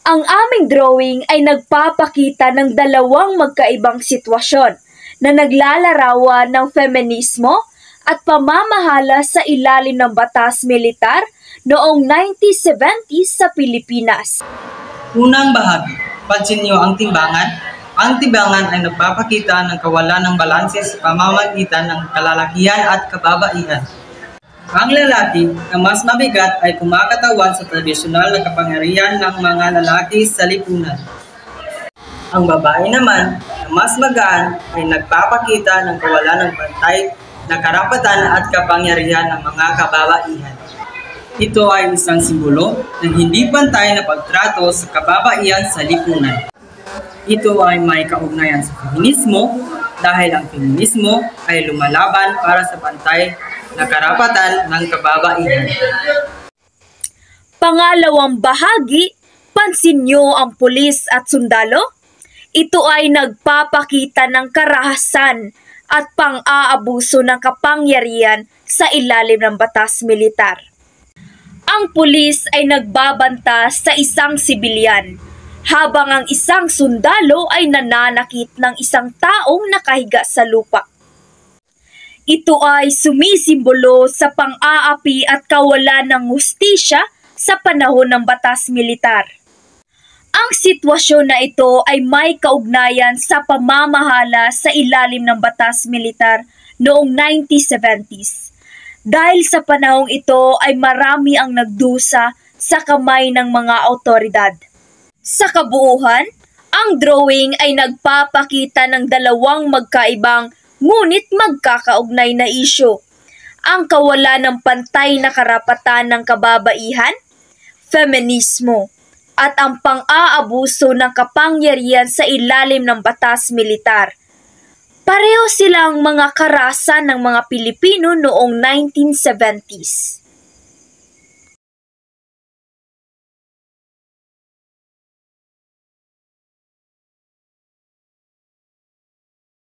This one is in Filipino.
Ang aming drawing ay nagpapakita ng dalawang magkaibang sitwasyon na naglalarawan ng feminismo at pamamahala sa ilalim ng batas militar noong 1970s sa Pilipinas. Unang bahagi, pansin niyo ang timbangan. Ang timbangan ay nagpapakita ng kawalan ng balanse sa pamamagitan ng kalalakihan at kababaihan. Ang lalaki na mas mabigat ay kumakatawan sa tradisyonal na kapangyarihan ng mga lalaki sa lipunan. Ang babae naman na mas magaan ay nagpapakita ng kawalan ng pantay na karapatan at kapangyarihan ng mga kababaihan. Ito ay isang simbolo ng hindi pantay na pagtrato sa kababaihan sa lipunan. Ito ay may kaugnayan sa feminismo dahil ang feminismo ay lumalaban para sa pantay na karapatan ng kababaihan. Pangalawang bahagi, pansin niyo ang pulis at sundalo? Ito ay nagpapakita ng karahasan at pang-aabuso ng kapangyarihan sa ilalim ng batas militar. Ang pulis ay nagbabanta sa isang sibilyan, habang ang isang sundalo ay nananakit ng isang taong nakahiga sa lupa. Ito ay sumisimbolo sa pang-aapi at kawalan ng hustisya sa panahon ng batas militar. Ang sitwasyon na ito ay may kaugnayan sa pamamahala sa ilalim ng batas militar noong 1970s. Dahil sa panahong ito ay marami ang nagdusa sa kamay ng mga awtoridad. Sa kabuuan, ang drawing ay nagpapakita ng dalawang magkaibang ngunit magkakaugnay na isyu. Ang kawalan ng pantay na karapatan ng kababaihan, feminismo, at ang pang-aabuso ng kapangyarihan sa ilalim ng batas militar. Pareho silang mga karahasan ng mga Pilipino noong 1970s.